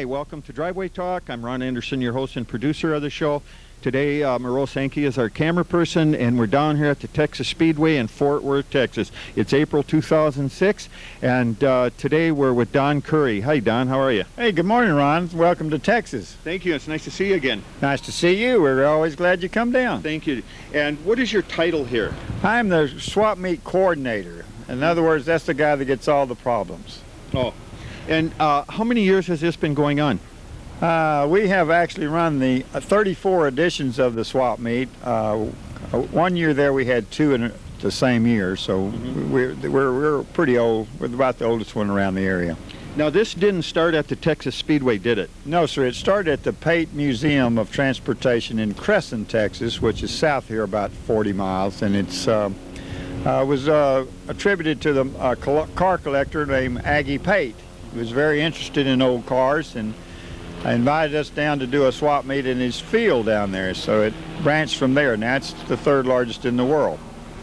Hi, welcome to Driveway Talk. I'm Ron Anderson, your host and producer of the show. Today, Moreau Sankey is our camera person, and we're down here at the Texas Speedway in Fort Worth, Texas. It's April 2006, and today we're with Don Curry. Hi, Don. How are you? Hey, good morning, Ron. Welcome to Texas. Thank you. It's nice to see you again. Nice to see you. We're always glad you come down. Thank you. And what is your title here? I'm the swap meet coordinator. In other words, that's the guy that gets all the problems. Oh. And how many years has this been going on? We have actually run the 34 editions of the swap meet. 1 year there we had two in the same year, so we're pretty old. We're about the oldest one around the area. Now, this didn't start at the Texas Speedway, did it? No, sir. It started at the Pate Museum of Transportation in Crescent, Texas, which is south here about 40 miles, and it's was attributed to the car collector named Aggie Pate. He was very interested in old cars and invited us down to do a swap meet in his field down there. So it branched from there. Now it's the third largest in the world.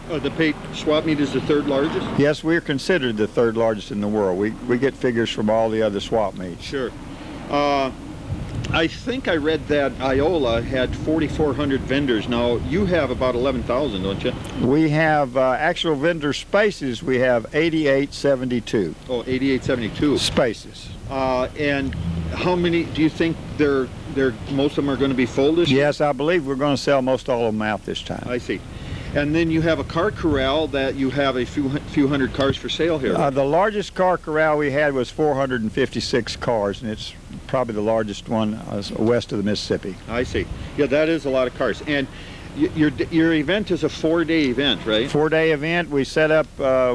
The Pate swap meet is the third largest? Yes, we're considered the third largest in the world. We get figures from all the other swap meets. Sure. I think I read that Iola had 4,400 vendors. Now, you have about 11,000, don't you? We have actual vendor spaces. We have 8872. Oh, 8872. Spaces. And how many do you think most of them are going to be full this year? Yes, I believe we're going to sell most all of them out this time. I see. And then you have a car corral that you have a few hundred cars for sale here. The largest car corral we had was 456 cars, and it's probably the largest one west of the Mississippi. I see. Yeah, that is a lot of cars. And your event is a 4-day event, right? 4-day event. We set up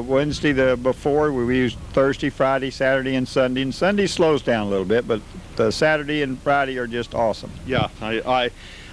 Wednesday before. We used Thursday, Friday, Saturday, and Sunday. And Sunday slows down a little bit, but the Saturday and Friday are just awesome. Yeah,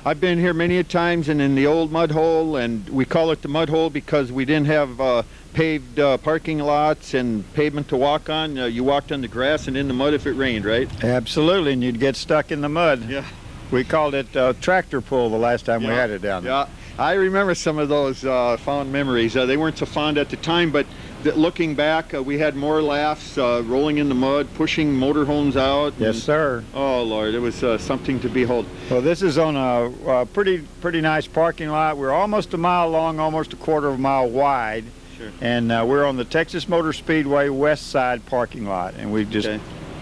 I've been here many a times, and in the old mud hole, and we call it the mud hole because we didn't have paved parking lots and pavement to walk on. You walked on the grass and in the mud if it rained, right? Absolutely, and you'd get stuck in the mud. Yeah. We called it tractor pull the last time we had it down there. Yeah, I remember some of those fond memories. They weren't so fond at the time, but looking back, we had more laughs, rolling in the mud, pushing motorhomes out. Yes, sir. Oh, Lord, it was something to behold. Well, this is on a pretty nice parking lot. We're almost a mile long, almost a quarter of a mile wide. Sure. And we're on the Texas Motor Speedway west side parking lot, and we just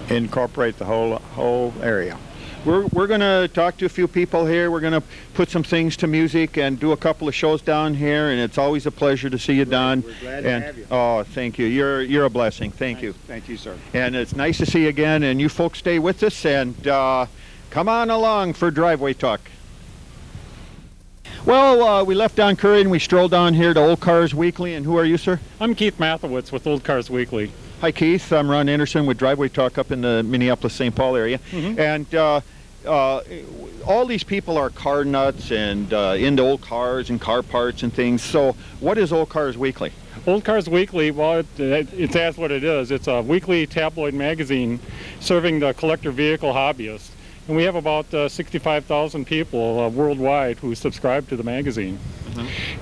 incorporate the whole area. We're going to talk to a few people here. We're going to put some things to music and do a couple of shows down here, and it's always a pleasure to see you, Don. We're glad to have you. Oh, thank you. You're a blessing. Thank you. Thank you, sir. And it's nice to see you again, and you folks stay with us, and come on along for Driveway Talk. Well, we left Don Curry and we strolled down here to Old Cars Weekly, and who are you, sir? I'm Keith Mathewitz with Old Cars Weekly. Hi, Keith. I'm Ron Anderson with Driveway Talk up in the Minneapolis-St. Paul area. And all these people are car nuts and into old cars and car parts and things. So what is Old Cars Weekly? Old Cars Weekly, well, it's as what it is. It's a weekly tabloid magazine serving the collector vehicle hobbyist. And we have about 65,000 people worldwide who subscribe to the magazine.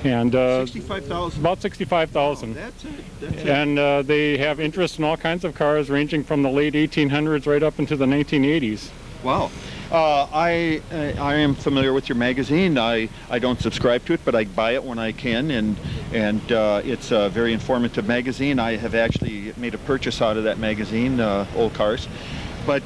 And 65,000? About 65,000. Oh, that's it. And they have interest in all kinds of cars ranging from the late 1800s right up into the 1980s. Wow. I am familiar with your magazine. I don't subscribe to it, but I buy it when I can, and it's a very informative magazine. I have actually made a purchase out of that magazine, Old Cars. But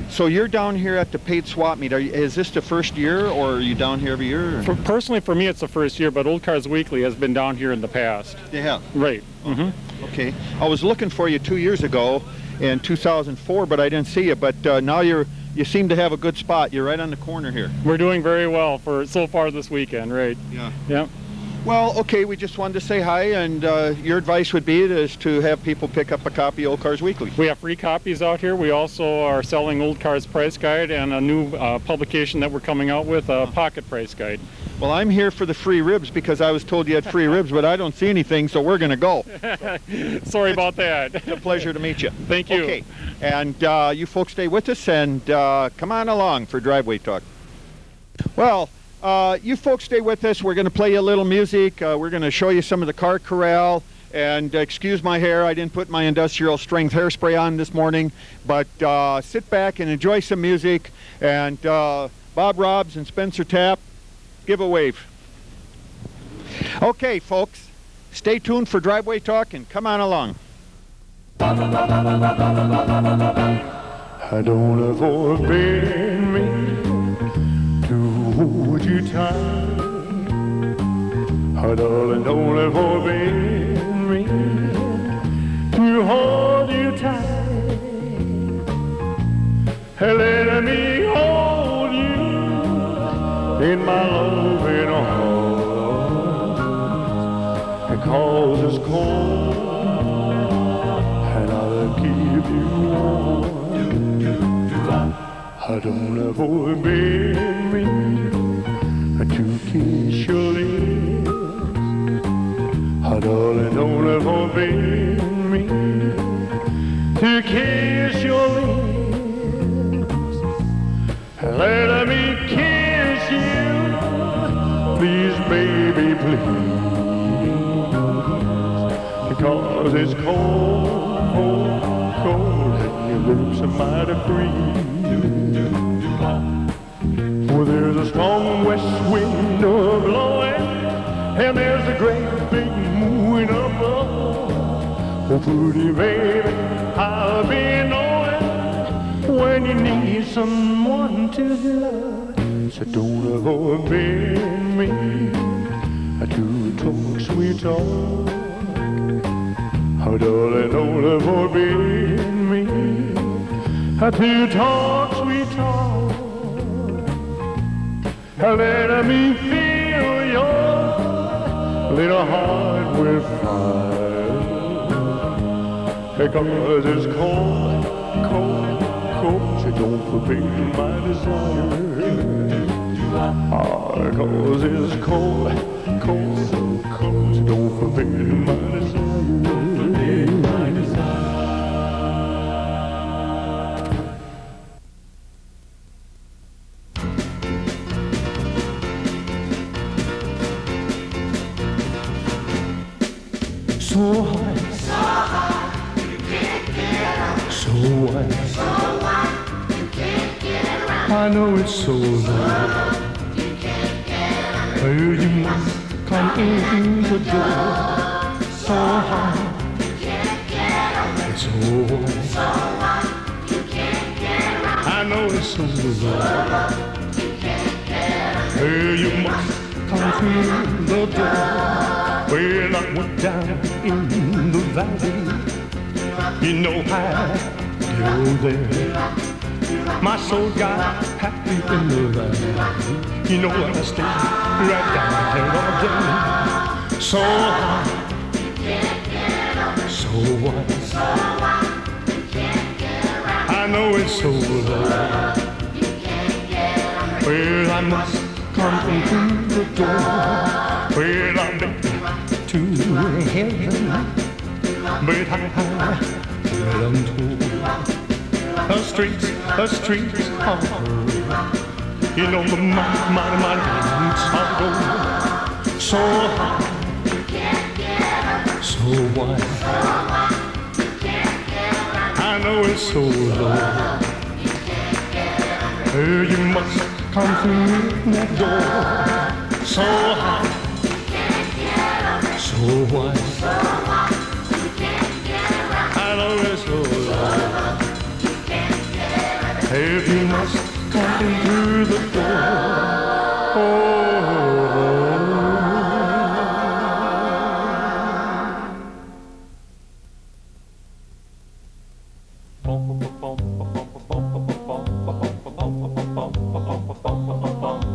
so you're down here at the Pate Swap Meet. Is this the first year, or are you down here every year? Personally, for me, it's the first year, but Old Cars Weekly has been down here in the past. Yeah. Right. Okay. I was looking for you 2 years ago in 2004, but I didn't see you. But now you seem to have a good spot. You're right on the corner here. We're doing very well for so far this weekend, right? Yeah. Yeah. Well, okay, we just wanted to say hi, and your advice would be is to have people pick up a copy of Old Cars Weekly. We have free copies out here. We also are selling Old Cars Price Guide and a new publication that we're coming out with, a Pocket Price Guide. Well, I'm here for the free ribs because I was told you had free ribs, but I don't see anything, so we're going to go. Sorry about that. It's a pleasure to meet you. Thank you. Okay, and you folks stay with us, and come on along for Driveway Talk. Well, you folks stay with us. We're going to play you a little music. We're going to show you some of the car corral, And excuse my hair, I didn't put my industrial strength hairspray on this morning, but sit back and enjoy some music. And Bob Robbs and Spencer Tapp, give a wave. Okay, folks, stay tuned for Driveway Talk and come on along. I don't forbid me to hold you tight. Oh, darling, don't forbid me to hold you tight. Let me hold you in my loving arms, because it's cold and I'll keep you warm. I don't forbid me to kiss your lips. Oh, darling, don't forbid me to kiss your lips. Let me kiss you, please, baby, please, because it's cold, cold, cold, and your lips are mighty free. Well, there's a strong west wind blowing, and there's a great big moon above. Oh, pretty baby, I'll be knowing when you need someone to love. So don't forbid me to talk sweet talk. Oh, darling, don't forbid me to talk sweet talk. Let me feel your little heart with fire, because it's cold, cold, cold, so don't forbid my desire. Because it's cold, cold, cold, so don't forbid my desire. So high, you can't get up. So wide, you can't get around. I know it's so low, you can't get up. You must come in the door. So high, you can't get up. So wide, you can't get around. I know it's so low, you can't get up. You must come through the door. When I went down in the valley, you know I go there. My soul got happy in the valley. You know I stayed right down there all day. So high, so wide, I know it's so low. Well, I must come through the door. Well, I'm to heaven, but I am told the streets are hard. You know the mighty gates are gold. So high, so wide, I know it's so low. You must come through that door. So high, so wide, I know it's so low. If you must come in through the door,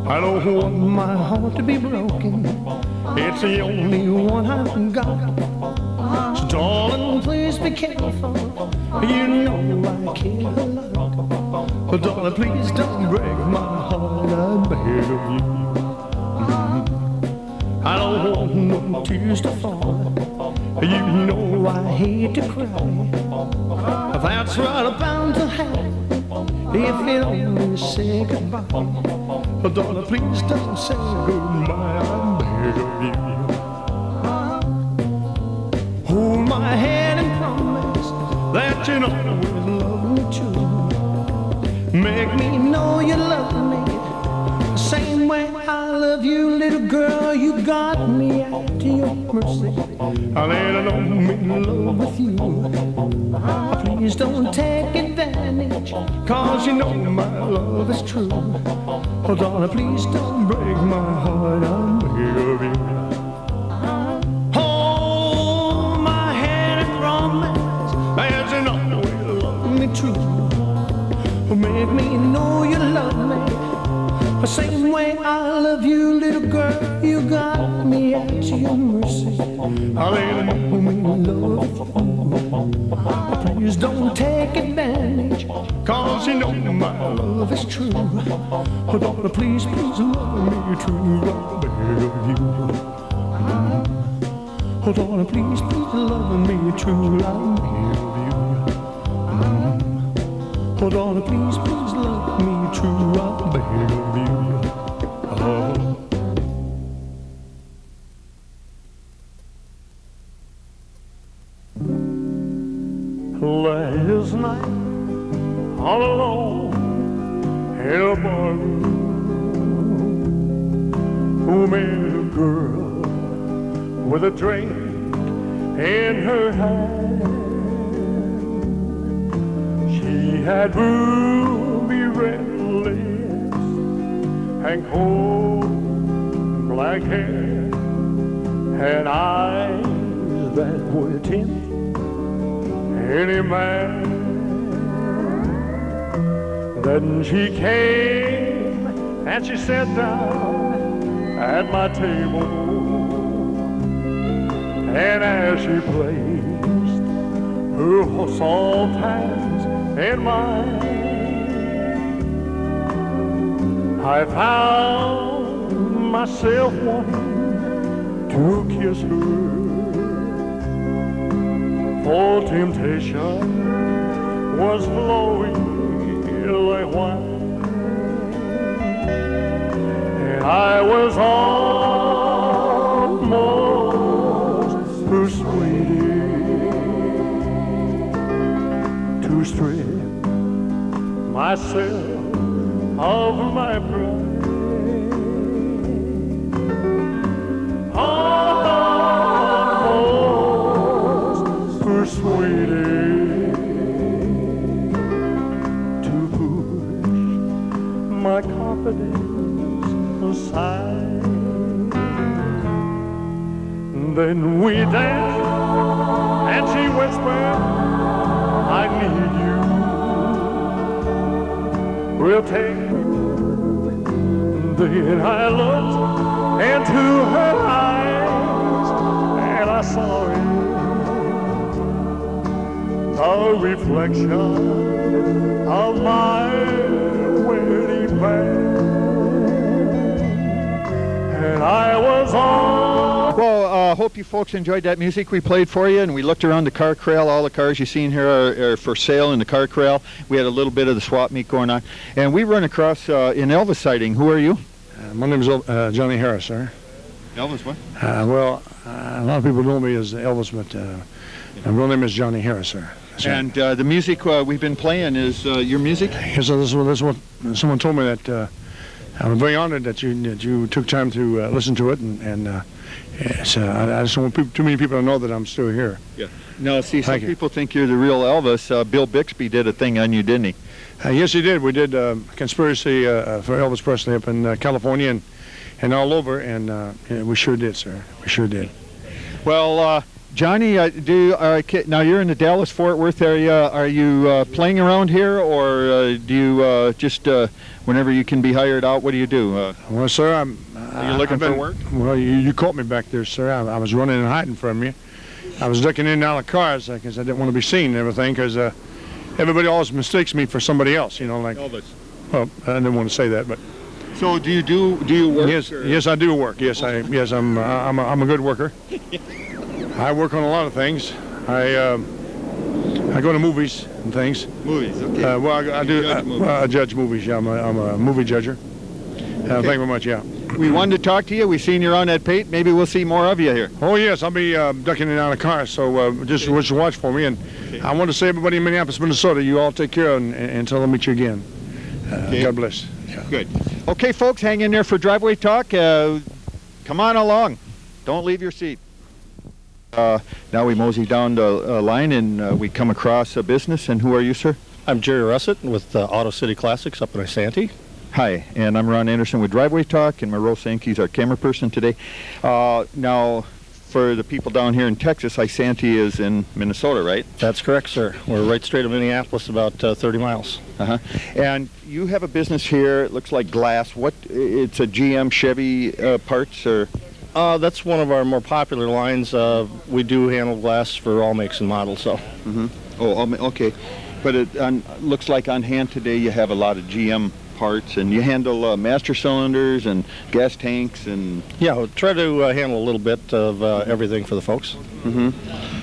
I don't want my heart to be broken. It's the only one I've got. So darling, please be careful. You know I care a lot. But darling, please don't break my heart, I beg of you. I don't want no tears to fall. You know I hate to cry. That's what I'm bound to have. If it only say goodbye. But darling, please don't say goodbye, I beg of you. Oh, my head and promise that you'll always love me true. Make me know you love me the same way I love you, little girl. You got me at your mercy. I'll let alone make love with you. Please don't take advantage, 'cause you know my love is true. Oh, darling, please don't break my heart. I'm begging of you. Hold my hand and promise that you always love me true. Make me know you love me the same way I love you, little girl. You got me at your mercy. I'll let me love you. Please don't take advantage, 'cause you know my love is true. Oh, daughter, please, please love me true. I beg of you. Oh, daughter, please, please love me true. I beg of you. Oh, daughter, please, please love me true. I beg of you. Oh. Last night, all alone in a barroom, who met a girl with a drink in her hand. She had ruby red lips and cold black hair and eyes that would tempt any man. Then she came and she sat down at my table, and as she placed her soft hands in mine, I found myself wanting to kiss her. For temptation was flowing like wine, and I was almost persuaded to strip myself of my pride. Persuaded to push my confidence aside. Then we danced and she whispered, I need you. We'll take me. Then I looked into her eyes and I saw it, a reflection of my wedding band, and I was on. Well, hope you folks enjoyed that music we played for you, and we looked around the car corral. All the cars you seen here are for sale in the car corral. We had a little bit of the swap meet going on, and we run across an Elvis sighting. Who are you? My name is Johnny Harris, sir. Elvis what? A lot of people know me as Elvis, but my real name is Johnny Harris, sir. And the music we've been playing is your music? Yes, this is what someone told me that I'm very honored that you took time to listen to it, and I just don't want too many people to know that I'm still here. Yeah. No, see, some Thank you. people think you're the real Elvis. Bill Bixby did a thing on you, didn't he? Yes, he did. We did conspiracy for Elvis Presley up in California and all over, and yeah, we sure did, sir. We sure did. Well, Johnny, now you're in the Dallas-Fort Worth area. Are you playing around here, or do you just whenever you can be hired out? What do you do? Well, sir, Are you looking for work? Well, you caught me back there, sir. I was running and hiding from you. I was ducking in and out of cars because I didn't want to be seen and everything, because everybody always mistakes me for somebody else, you know, like. Elvis. Well, I didn't want to say that, but. So do you work? Yes, I do work. Yes, I'm a good worker. I work on a lot of things. I go to movies and things. Movies, okay. I do. Judge movies. I judge movies. Yeah, I'm a movie judger. Thank you very much. Yeah. we wanted to talk to you. We've seen you around at Pate. Maybe we'll see more of you here. Oh, yes, I'll be ducking in and out of the car, so just watch for me. And I want to say, everybody in Minneapolis, Minnesota, you all take care until I meet you again. God bless. Yeah. Good. Okay, folks, hang in there for Driveway Talk. Come on along. Don't leave your seat. Now we mosey down the line and we come across a business. And who are you, sir? I'm Jerry Russett with Auto City Classics up in Isanti. Hi, and I'm Ron Anderson with Driveway Talk, and Monroe Sankey's our camera person today. Now, for the people down here in Texas, Isanti is in Minnesota, right? That's correct, sir. We're right straight of Minneapolis, about 30 miles. And you have a business here. It looks like glass. It's a GM Chevy parts, or? That's one of our more popular lines. We do handle glass for all makes and models. So. Oh, okay. But it looks like on hand today you have a lot of GM parts, and you handle master cylinders and gas tanks and... Yeah, we'll try to handle a little bit of everything for the folks.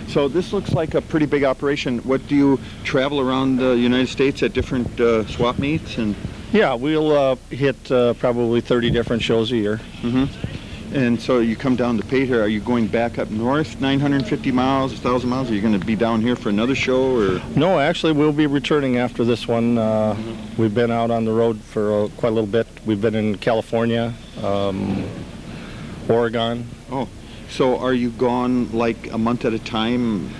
So this looks like a pretty big operation. What, do you travel around the United States at different swap meets? And Yeah, we'll hit probably 30 different shows a year. And so you come down to Pate here. Are you going back up north 950 miles, 1,000 miles? Are you going to be down here for another show? Or? No, actually, we'll be returning after this one. We've been out on the road for quite a little bit. We've been in California, Oregon. Oh, so are you gone like a month at a time,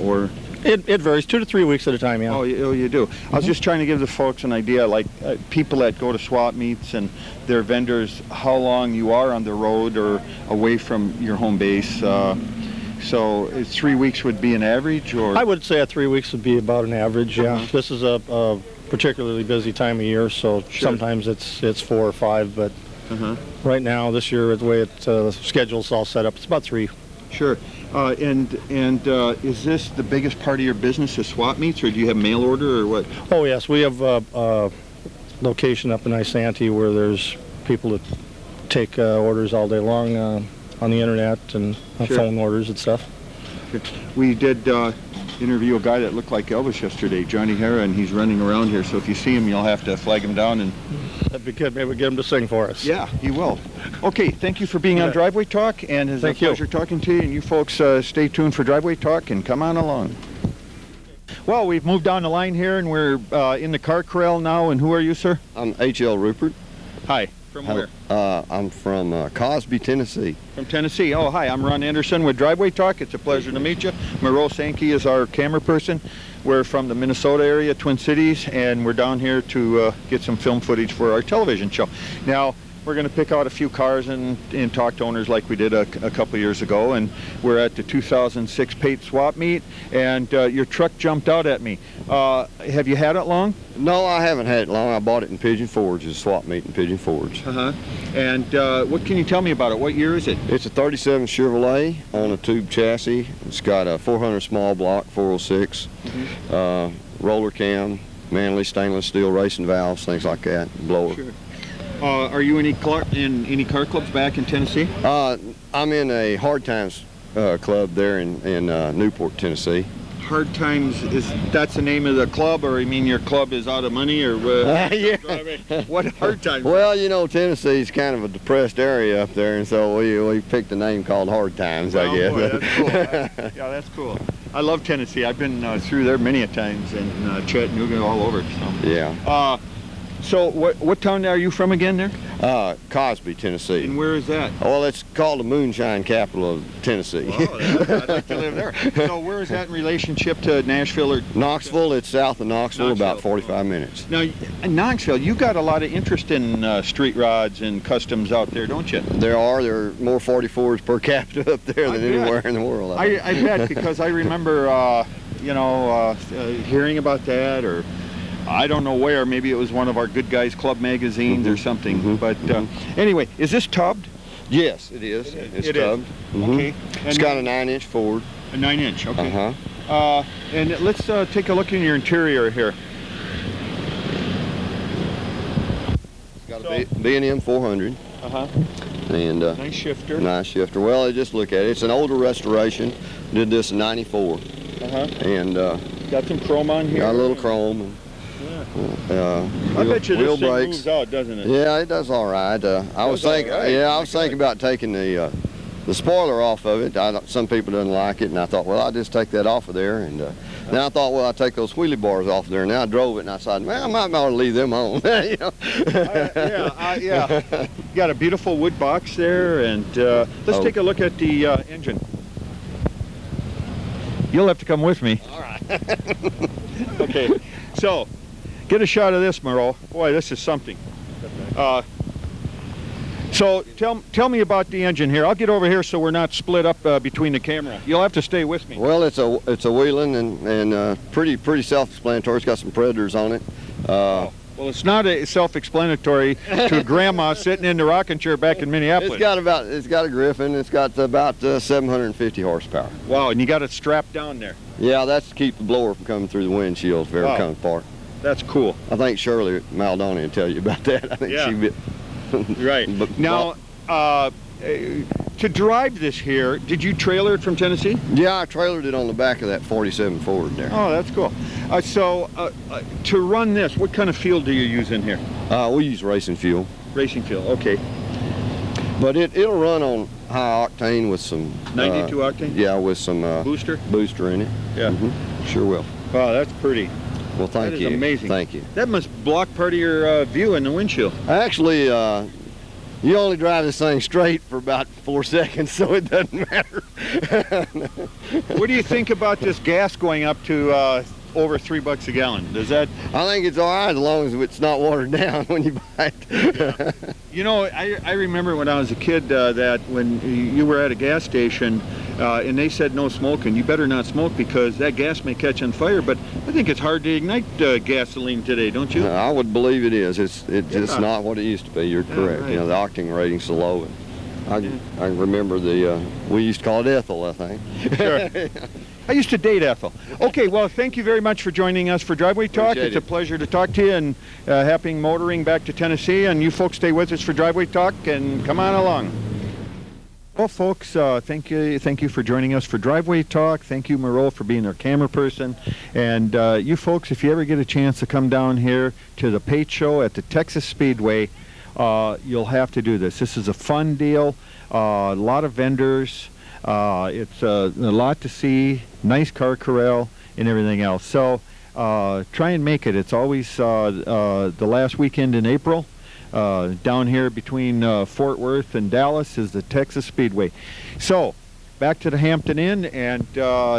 or? It varies, 2 to 3 weeks at a time, yeah. Oh, you do. I was just trying to give the folks an idea, like people that go to swap meets and their vendors, how long you are on the road or away from your home base. So 3 weeks would be an average, or? I would say 3 weeks would be about an average, yeah. This is a particularly busy time of year, so sometimes it's 4 or 5, but right now, this year, the way the schedule's all set up, it's about 3. Sure. And is this the biggest part of your business, is swap meets, or do you have mail order, or what? Oh, yes. We have a location up in Isanti where there's people that take orders all day long on the internet and phone orders and stuff. We did interview a guy that looked like Elvis yesterday, Johnny Hara, and he's running around here, so if you see him, you'll have to flag him down. And that'd be good. Maybe we'll get him to sing for us. Yeah, he will. Okay, thank you for being on Driveway Talk, and it's a pleasure talking to you. And you folks stay tuned for Driveway Talk and come on along. Well, we've moved down the line here, and we're in the car corral now. And who are you, sir? I'm H.L. Rupert. Hi. From where? I'm from Cosby, Tennessee. From Tennessee. Oh, hi. I'm Ron Anderson with Driveway Talk. It's a pleasure to meet you. Monroe Sankey is our camera person. We're from the Minnesota area, Twin Cities, and we're down here to get some film footage for our television show. Now, we're going to pick out a few cars and talk to owners like we did a couple years ago. And we're at the 2006 Pate Swap Meet, and your truck jumped out at me. Have you had it long? No, I haven't had it long. I bought it in Pigeon Forge. It's a swap meet in Pigeon Forge. And what can you tell me about it? What year is it? It's a 37 Chevrolet on a tube chassis. It's got a 400 small block, 406, roller cam, Manley stainless steel racing valves, things like that, blower. Sure. Are you in any car clubs back in Tennessee? I'm in a Hard Times club there in Newport, Tennessee. Hard Times, that's the name of the club, or you mean your club is out of money, or what? Yeah. What Hard Times? Well, you know, Tennessee's kind of a depressed area up there, and so we picked a name called Hard Times, I guess. Boy, that's cool. Yeah, that's cool. I love Tennessee. I've been through there many a times, and Chattanooga, all over. So. Yeah. So what town are you from again there? Cosby, Tennessee. And where is that? Well, it's called the moonshine capital of Tennessee. Oh, I'd like to live there. So where is that in relationship to Nashville or Knoxville? It's south of Knoxville, about 45 minutes. Now, in Knoxville, you got a lot of interest in street rods and customs out there, don't you? There are more 44s per capita up there than anywhere in the world. I bet, because I remember, hearing about that, or I don't know where, maybe it was one of our Good Guys Club magazines or something. But anyway, is this tubbed? Yes, it is. It's tubbed. Okay. It's got a 9-inch Ford. A 9-inch, okay. And let's take a look in your interior here. It's got a B&M 400. And nice shifter. Nice shifter. Well, just look at it. It's an older restoration. Did this in '94. And got some chrome on here. Got a little chrome. I bet you wheel this thing brakes. moves out, doesn't it? Yeah, it does all right. I was thinking, all right. I was thinking about taking the spoiler off of it. Some people don't like it, and I thought, well, I'll just take that off of there. And then I thought, well, I'll take those wheelie bars off there. And then I drove it, and I thought, man, I might not leave them on. You know? Yeah. You got a beautiful wood box there, and let's take a look at the engine. You'll have to come with me. All right. Okay, so get a shot of this, Merle. Boy, this is something. So tell me about the engine here. I'll get over here so we're not split up between the camera. You'll have to stay with me. Well, it's a Wheeling and pretty self-explanatory. It's got some Predators on it. Well, it's not self-explanatory to a grandma sitting in the rocking chair back in Minneapolis. It's got a Griffin. It's got about 750 horsepower. Wow, and you got it strapped down there. Yeah, that's to keep the blower from coming through the windshield if it ever comes apart. That's cool. I think Shirley Maldonado will tell you about that. I think Yeah. she bit. Right. Now, to drive this here, did you trailer it from Tennessee? Yeah, I trailered it on the back of that 47 Ford there. Oh, that's cool. So to run this, what kind of fuel do you use in here? We use racing fuel, Racing fuel, okay. but it'll run on high octane with some 92 octane? Yeah, with some Booster? booster in it. Yeah. Sure will. Wow, that's pretty. Well, thank That is you. amazing. Thank you. That must block part of your view in the windshield. Actually, you only drive this thing straight for about 4 seconds, so it doesn't matter. What do you think about this gas going up to over $3 a gallon? Does that? I think it's all right as long as it's not watered down when you buy it. You know, I remember when I was a kid that when you were at a gas station and they said no smoking, you better not smoke because that gas may catch on fire. But I think it's hard to ignite gasoline today, don't you? I would believe it is. It's not what it used to be. You're correct. right. You know, the octane rating's so low. I remember we used to call it Ethel, I think. Sure. I used to date Ethel. Okay, well, thank you very much for joining us for Driveway Talk. Appreciate It's it. a pleasure to talk to you, and happy motoring back to Tennessee. And you folks stay with us for Driveway Talk, and come on along. Well, folks, thank you for joining us for Driveway Talk. Thank you, Merle, for being our camera person. And you folks, if you ever get a chance to come down here to the Pate Show at the Texas Speedway, you'll have to do this. This is a fun deal. A lot of vendors. It's a lot to see. Nice car corral and everything else. So try and make it. It's always the last weekend in April. Down here between Fort Worth and Dallas is the Texas Speedway. So back to the Hampton Inn, and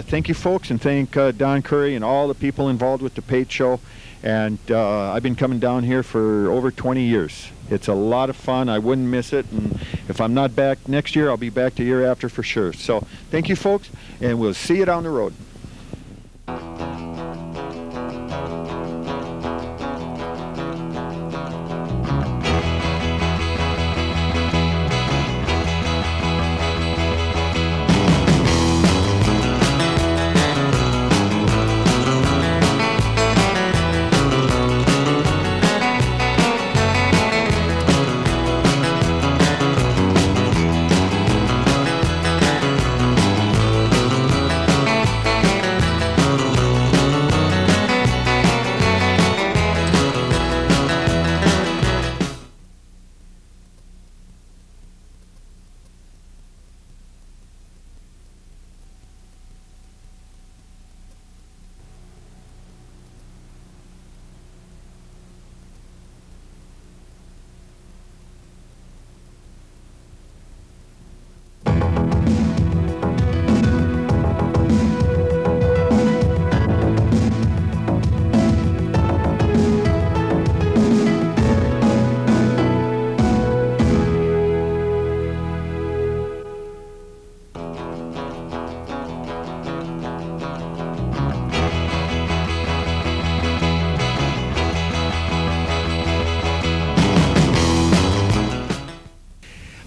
thank you folks, and thank Don Curry and all the people involved with the Pate Show. And I've been coming down here for over 20 years. It's a lot of fun. I wouldn't miss it. And if I'm not back next year, I'll be back the year after for sure. So thank you folks, and we'll see you down the road.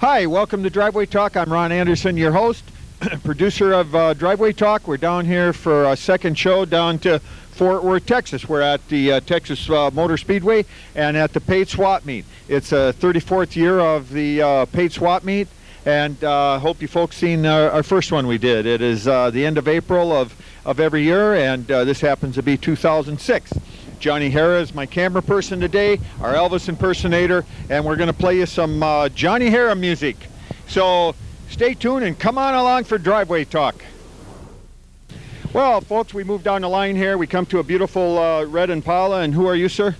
Hi, welcome to Driveway Talk. I'm Ron Anderson, your host, producer of Driveway Talk. We're down here for a second show down to Fort Worth, Texas. We're at the Texas Motor Speedway and at the Pate Swap Meet. It's a 34th year of the Pate Swap Meet, and hope you folks seen our first one we did. It is the end of April of every year, and this happens to be 2006. Johnny Hara is my camera person today, our Elvis impersonator, and we're going to play you some Johnny Hara music. So stay tuned and come on along for Driveway Talk. Well, folks, we move down the line here. We come to a beautiful red Impala, and who are you, sir?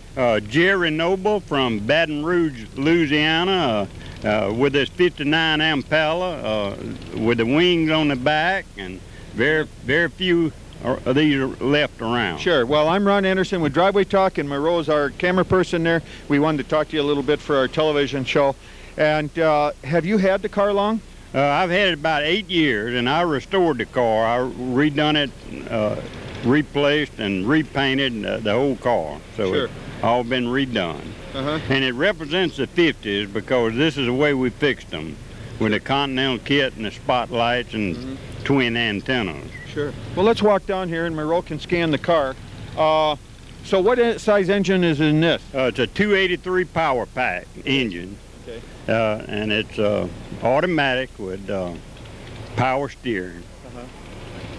Jerry Noble from Baton Rouge, Louisiana, with this 59 Impala, with the wings on the back, and very few of these are left around. Sure. Well, I'm Ron Anderson with Driveway Talk, and Monroe's our camera person there. We wanted to talk to you a little bit for our television show. And have you had the car long? I've had it about 8 years, and I restored the car. I redone it, replaced and repainted the whole car. So Sure. it's all been redone. And it represents the 50s because this is the way we fixed them, with the Continental kit and the spotlights and twin antennas. Sure. Well, let's walk down here, and Monroe can scan the car. So what size engine is in this? It's a 283 Power Pack engine. Okay. And it's automatic with power steering.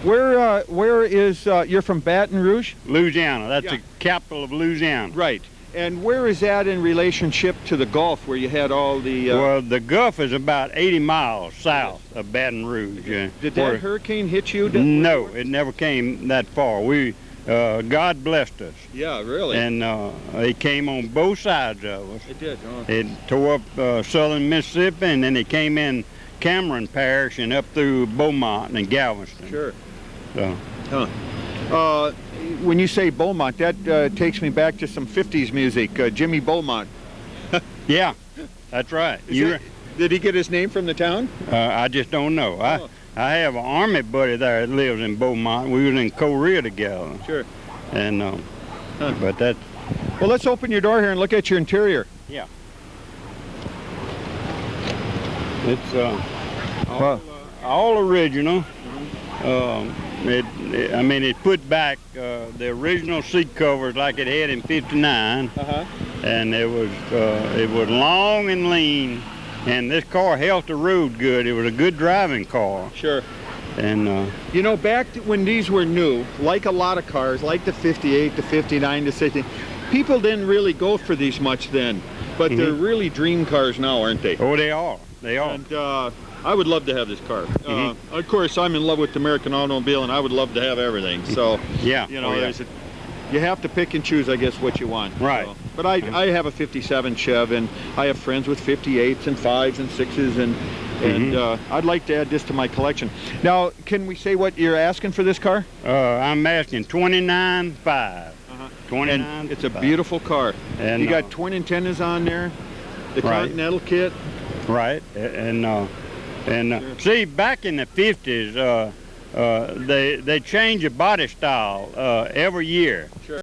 Where is, you're from Baton Rouge? Louisiana, that's Yeah. the capital of Louisiana. Right. And where is that in relationship to the Gulf, where you had all the... Well, the Gulf is about 80 miles south of Baton Rouge. Did that hurricane hit you? No, it never came that far. God blessed us. Yeah, really? And it came on both sides of us. It did. Oh. It tore up southern Mississippi, and then it came in Cameron Parish and up through Beaumont and Galveston. Sure. So. When you say Beaumont, that takes me back to some 50s music, Jimmy Beaumont. Yeah, that's right. Did he get his name from the town? I just don't know. Oh. I have an Army buddy there that lives in Beaumont. We was in Korea together. Sure. And but that. Well, let's open your door here and look at your interior. Yeah. It's all original. I mean, it put back the original seat covers like it had in '59, and it was long and lean. And this car held the road good. It was a good driving car. Sure. And you know, when these were new, like a lot of cars, like the 58, the 59, the 60, people didn't really go for these much then. But they're really dream cars now, aren't they? Oh, they are. They are. And I would love to have this car. Of course, I'm in love with the American automobile, and I would love to have everything. So, yeah. you know, you have to pick and choose, I guess, what you want. Right. So, but I have a 57 Chev, and I have friends with 58s and 5s and 6s, and I'd like to add this to my collection. Now, can we say what you're asking for this car? I'm asking $29,500. And it's a beautiful car. And you got twin antennas on there, the Continental kit. Right. And see, back in the 50s, they change the body style every year. Sure.